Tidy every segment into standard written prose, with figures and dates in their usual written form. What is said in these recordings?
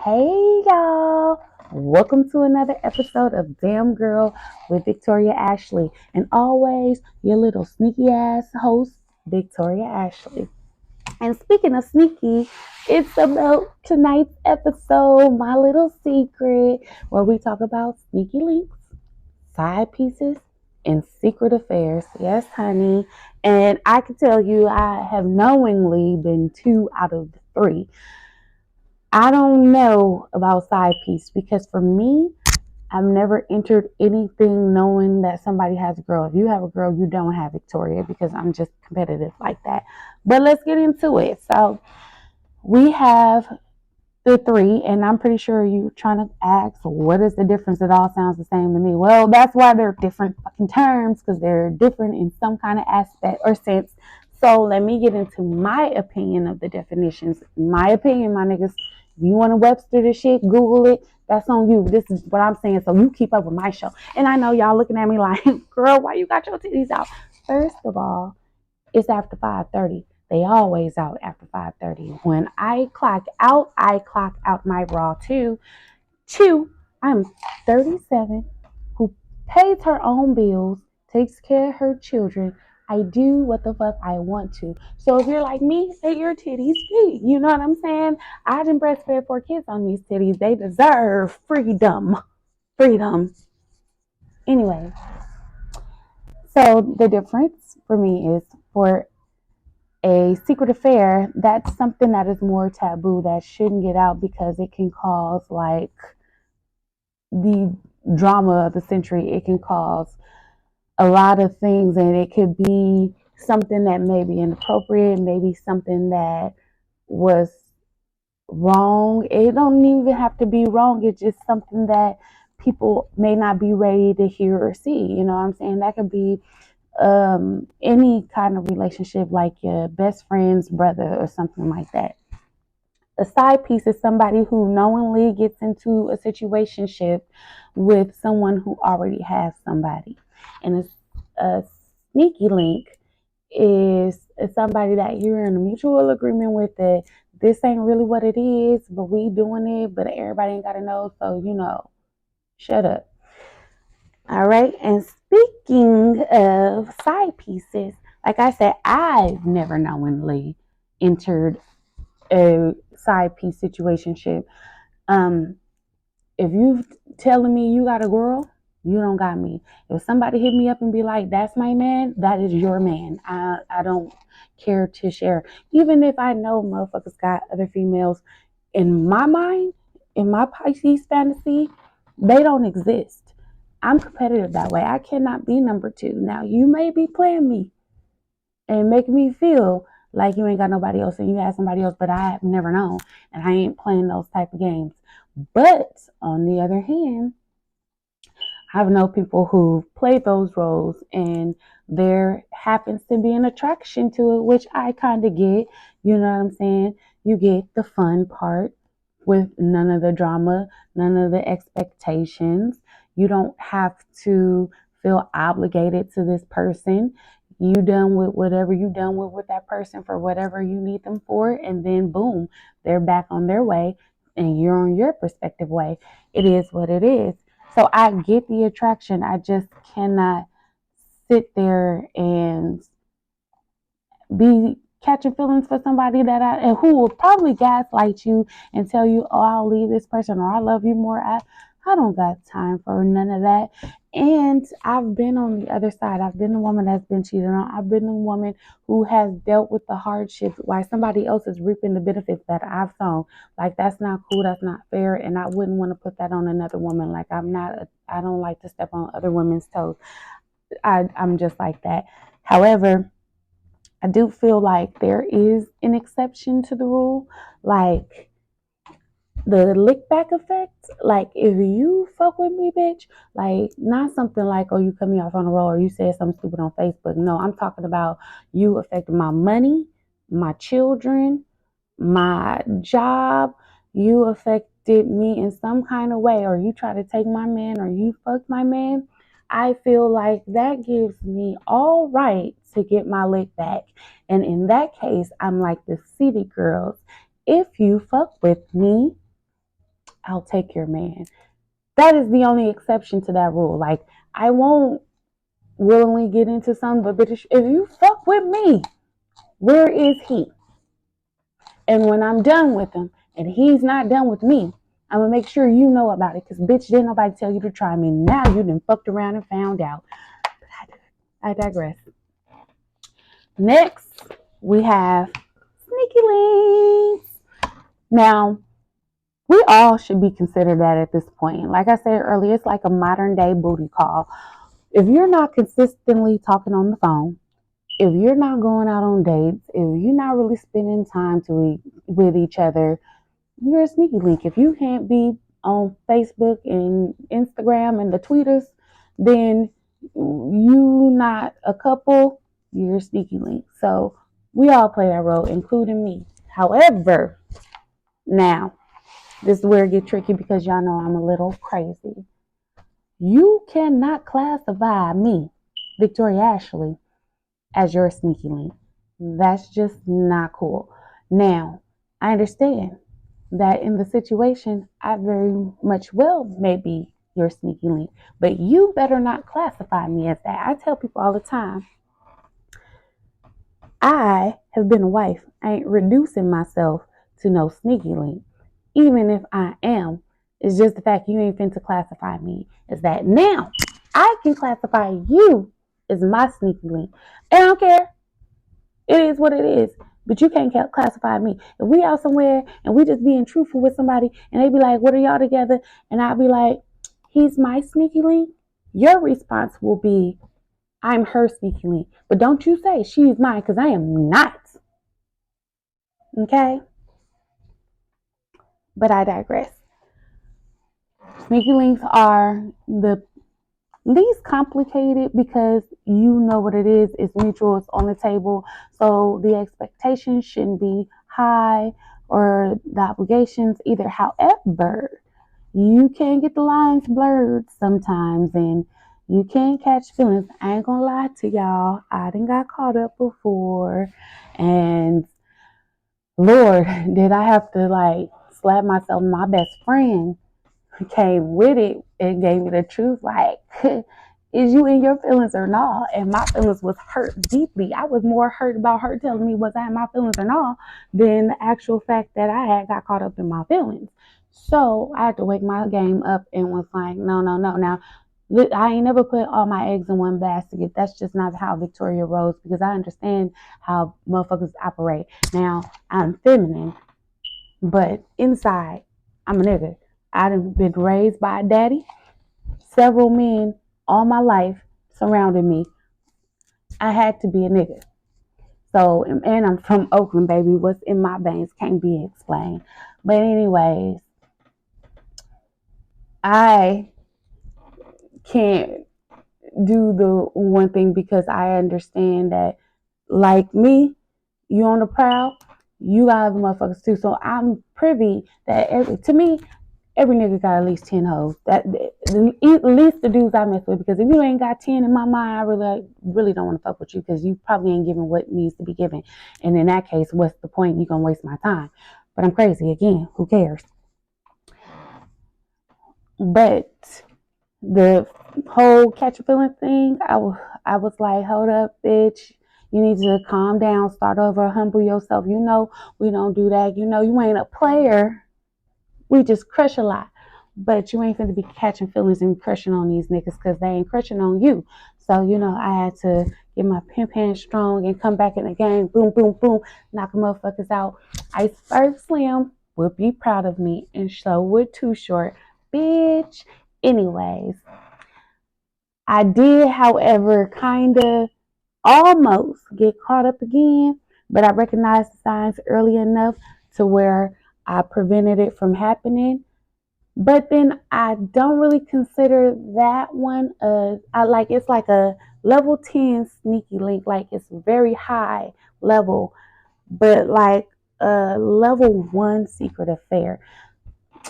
Hey y'all, welcome to another episode of Damn Girl with Victoria Ashley, and always your little sneaky ass host, Victoria Ashley. And speaking of sneaky, it's about tonight's episode, My Little Secret, where we talk about sneaky links, side pieces, and secret affairs. Yes, honey. And I can tell you, I have knowingly been 2 out of 3. I don't know about side piece because for me, I've never entered anything knowing that somebody has a girl. If you have a girl, you don't have Victoria because I'm just competitive like that. But let's get into it. So we have the 3, and I'm pretty sure you're trying to ask, what is the difference? It all sounds the same to me. Well, that's why they're different fucking terms because they're different in some kind of aspect or sense. So let me get into my opinion of the definitions. My opinion, my niggas. If you want to Webster this shit, Google it. That's on you. This is what I'm saying. So you keep up with my show. And I know y'all looking at me like, girl, why you got your titties out? First of all, it's after 5:30. They always out after 5:30. When I clock out my raw too. 2, I'm 37, who pays her own bills, takes care of her children. I do what the fuck I want to. So if you're like me, let your titties be. You know what I'm saying? I didn't breastfed 4 kids on these titties. They deserve freedom. Freedom. Anyway, so the difference for me is for a secret affair, that's something that is more taboo that shouldn't get out because it can cause like the drama of the century. It can cause a lot of things, and it could be something that may be inappropriate, maybe something that was wrong. It don't even have to be wrong. It's just something that people may not be ready to hear or see. You know what I'm saying? That could be any kind of relationship, like your best friend's brother or something like that. A side piece is somebody who knowingly gets into a situationship with someone who already has somebody. And a sneaky link is somebody that you're in a mutual agreement with that this ain't really what it is, but we doing it, but everybody ain't got to know. So, shut up. All right. And speaking of side pieces, like I said, I've never knowingly entered a side piece situationship. Um, if you telling me you got a girl, you don't got me. If somebody hit me up and be like, "That's my man," that is your man. I don't care to share, even if I know motherfuckers got other females. In my mind, in my Pisces fantasy, they don't exist. I'm competitive that way. I cannot be number 2. Now you may be playing me and making me feel like you ain't got nobody else and you have somebody else, but I have never known, and I ain't playing those type of games. But on the other hand, I've known people who play those roles, and there happens to be an attraction to it, which I kind of get. You know what I'm saying? You get the fun part with none of the drama, none of the expectations. You don't have to feel obligated to this person. You done with whatever you done with that person for whatever you need them for, and then boom, they're back on their way, and you're on your perspective way. It is what it is. So I get the attraction. I just cannot sit there and be catching feelings for somebody that and who will probably gaslight you and tell you, "Oh, I'll leave this person," or "I love you more." I don't got time for none of that. And I've been on the other side. I've been the woman that's been cheated on. I've been the woman who has dealt with the hardships while somebody else is reaping the benefits that I've sown. Like, that's not cool. That's not fair. And I wouldn't want to put that on another woman. Like, I don't like to step on other women's toes. I'm just like that. However, I do feel like there is an exception to the rule. Like the lick back effect. Like, if you fuck with me, bitch, like, not something like, "Oh, you cut me off on the road," or "You said something stupid on Facebook." No, I'm talking about you affecting my money, my children, my job. You affected me in some kind of way, or you try to take my man, or you fuck my man. I feel like that gives me all right to get my lick back. And in that case, I'm like the city girls. If you fuck with me, I'll take your man. That is the only exception to that rule. Like, I won't willingly get into something, but bitch, if you fuck with me, where is he? And when I'm done with him and he's not done with me, I'm gonna make sure you know about it. Cause bitch, didn't nobody tell you to try me. Now you done fucked around and found out. I digress. Next, we have sneaky links. Now, we all should be considered that at this point. Like I said earlier, it's like a modern day booty call. If you're not consistently talking on the phone, if you're not going out on dates, if you're not really spending time with each other, you're a sneaky link. If you can't be on Facebook and Instagram and the tweeters, then you not a couple, you're a sneaky link. So we all play that role, including me. However, now this is where it gets tricky because y'all know I'm a little crazy. You cannot classify me, Victoria Ashley, as your sneaky link. That's just not cool. Now, I understand that in the situation, I very much well may be your sneaky link, but you better not classify me as that. I tell people all the time, I have been a wife. I ain't reducing myself to no sneaky link. Even if I am, it's just the fact you ain't finna classify me as that. Now, I can classify you as my sneaky link. And I don't care. It is what it is. But you can't classify me. If we out somewhere and we just being truthful with somebody and they be like, what are y'all together? And I'll be like, he's my sneaky link. Your response will be, I'm her sneaky link. But don't you say she's mine because I am not. Okay? But I digress. Sneaky links are the least complicated because you know what it is. It's mutual, it's on the table. So the expectations shouldn't be high or the obligations either. However, you can get the lines blurred sometimes and you can catch feelings. I ain't gonna lie to y'all. I done got caught up before and Lord, did I have to like slap myself. My best friend came with it and gave me the truth like is you in your feelings or not? And my feelings was hurt deeply. I was more hurt about her telling me was I in my feelings or not than the actual fact that I had got caught up in my feelings. So I had to wake my game up and was like, no, no, no. Now I ain't never put all my eggs in one basket. That's just not how Victoria rolls because I understand how motherfuckers operate. Now I'm feminine, but inside I'm a nigga. I've been raised by a daddy, several men all my life surrounded me. I had to be a nigga. So, and I'm from Oakland, baby. What's in my veins can't be explained. But anyways, I can't do the one thing because I understand that, like me, you on the prowl, you got other motherfuckers too. So I'm privy that to me, every nigga got at least 10 hoes. That at least the dudes I mess with. Because if you ain't got 10 in my mind, I really don't want to fuck with you because you probably ain't giving what needs to be given. And in that case, what's the point? You gonna waste my time. But I'm crazy again. Who cares? But the whole catch a feeling thing, I was like, hold up, bitch. You need to calm down, start over, humble yourself. You know we don't do that. You know you ain't a player. We just crush a lot. But you ain't finna be catching feelings and crushing on these niggas because they ain't crushing on you. So, I had to get my pimp hand strong and come back in the game. Boom, boom, boom. Knock the motherfuckers out. Iceberg Slim would be proud of me and so would Too Short. Bitch. Anyways, I did, however, kind of almost get caught up again, but I recognized the signs early enough to where I prevented it from happening. But then I don't really consider that one it's like a level 10 sneaky link, like it's very high level, but like a level 1 secret affair.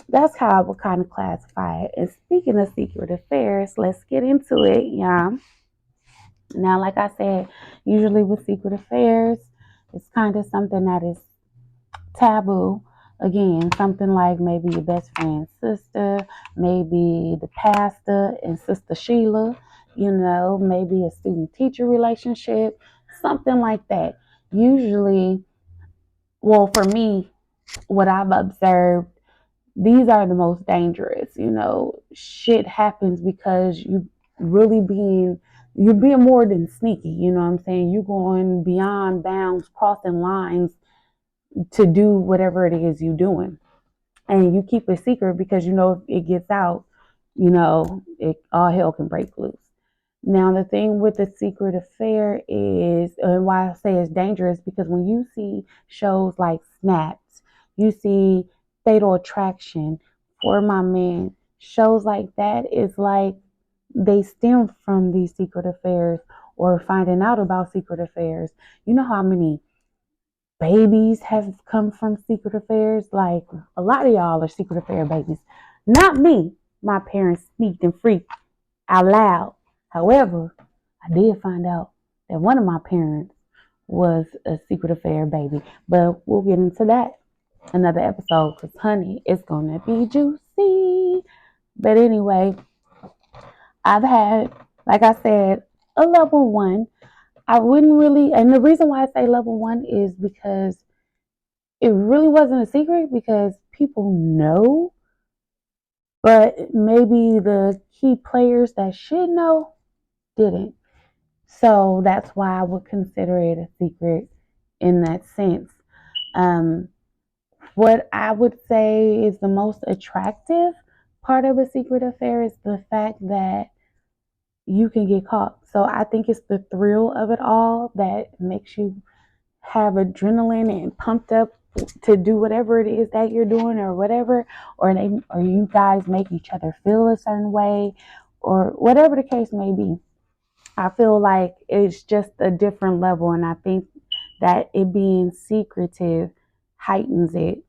That's how I would kind of classify it. And speaking of secret affairs, let's get into it, yeah. Now, like I said, usually with secret affairs, it's kind of something that is taboo. Again, something like maybe your best friend's sister, maybe the pastor and Sister Sheila, maybe a student teacher relationship, something like that. Usually, well, for me, what I've observed, these are the most dangerous. Shit happens because you're being more than sneaky. You know what I'm saying? You're going beyond bounds, crossing lines to do whatever it is you're doing. And you keep it secret because if it gets out, all hell can break loose. Now, the thing with the secret affair is, and why I say it's dangerous, because when you see shows like Snaps, you see Fatal Attraction, For My Man, shows like that, it's like they stem from these secret affairs or finding out about secret affairs. You know how many babies have come from secret affairs? Like, a lot of y'all are secret affair babies. Not me. My parents sneaked and freaked out loud. However, I did find out that one of my parents was a secret affair baby. But we'll get into that another episode because, honey, it's going to be juicy. But anyway, I've had, like I said, a level one. I wouldn't really, and the reason why I say level one is because it really wasn't a secret because people know, but maybe the key players that should know didn't. So that's why I would consider it a secret in that sense. Um, what I would say is the most attractive part of a secret affair is the fact that you can get caught. So I think it's the thrill of it all that makes you have adrenaline and pumped up to do whatever it is that you're doing or whatever, or you guys make each other feel a certain way or whatever the case may be. I feel like it's just a different level, and I think that it being secretive heightens it.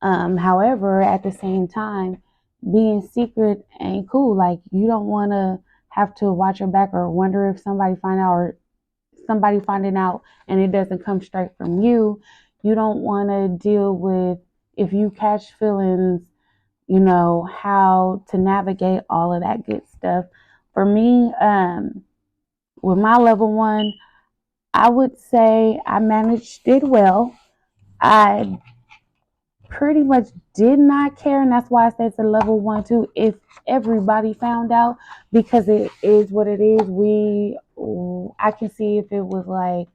However, at the same time, being secret ain't cool. Like, you don't want to have to watch your back or wonder if somebody finding out and it doesn't come straight from you. You don't want to deal with if you catch feelings, how to navigate all of that good stuff. For me, with my level one, I would say I managed it well. I pretty much did not care, and that's why I said it's a level one too. If everybody found out, because it is what it is. I can see if it was like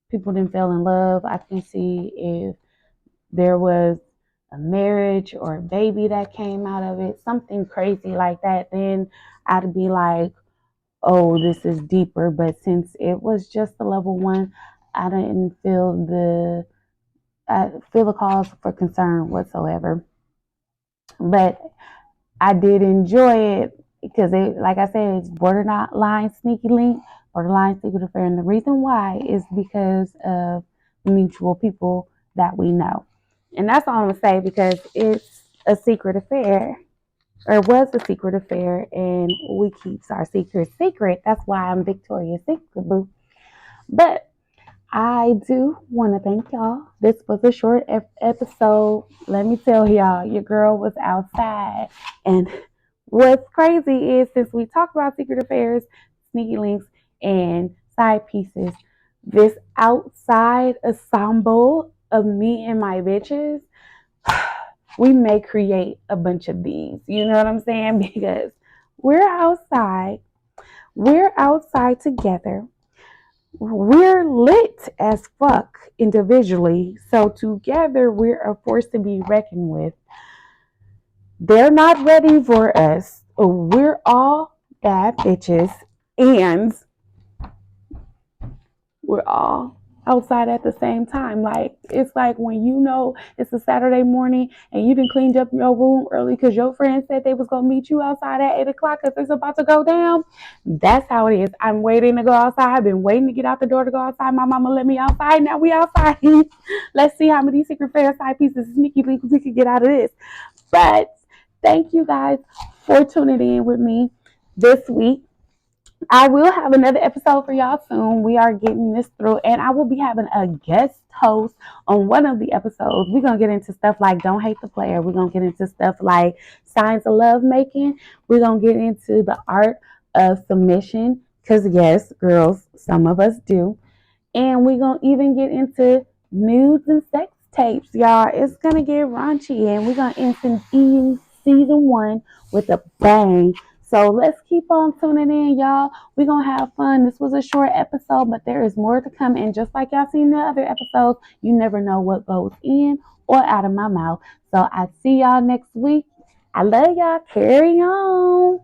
people didn't fall in love. I can see if there was a marriage or a baby that came out of it, something crazy like that. Then I'd be like, oh, this is deeper. But since it was just a level one, I didn't feel the cause for concern whatsoever. But I did enjoy it because like I said, it's borderline sneaky link, borderline secret affair. And the reason why is because of mutual people that we know. And that's all I'm going to say because it's a secret affair or was a secret affair and we keep our secret secret. That's why I'm Victoria's Secret Boo. But I do want to thank y'all. This was a short episode. Let me tell y'all, your girl was outside. And what's crazy is since we talked about secret affairs, sneaky links, and side pieces, this outside ensemble of me and my bitches, we may create a bunch of these. You know what I'm saying? Because we're outside together. We're lit as fuck individually, so together we're a force to be reckoned with. They're not ready for us. We're all bad bitches, and we're all outside at the same time. Like, it's like when it's a Saturday morning and you done cleaned up your room early because your friend said they was gonna meet you outside at 8 o'clock because it's about to go down. That's how it is. I'm waiting to go outside. I've been waiting to get out the door to go outside. My mama let me outside. Now we outside. Let's see how many secret fair side pieces sneaky links we can get out of this. But thank you guys for tuning in with me this week. I will have another episode for y'all soon. We are getting this through, and I will be having a guest host on one of the episodes. We're gonna get into stuff like don't hate the player. We're gonna get into stuff like signs of love making. We're gonna get into the art of submission. Because yes, girls, some of us do. And we're going to even get into nudes and sex tapes, y'all. It's going to get raunchy. And we're going to end season one with a bang. So let's keep on tuning in, y'all. We're going to have fun. This was a short episode, but there is more to come. And just like y'all seen the other episodes, you never know what goes in or out of my mouth. So I see y'all next week. I love y'all. Carry on.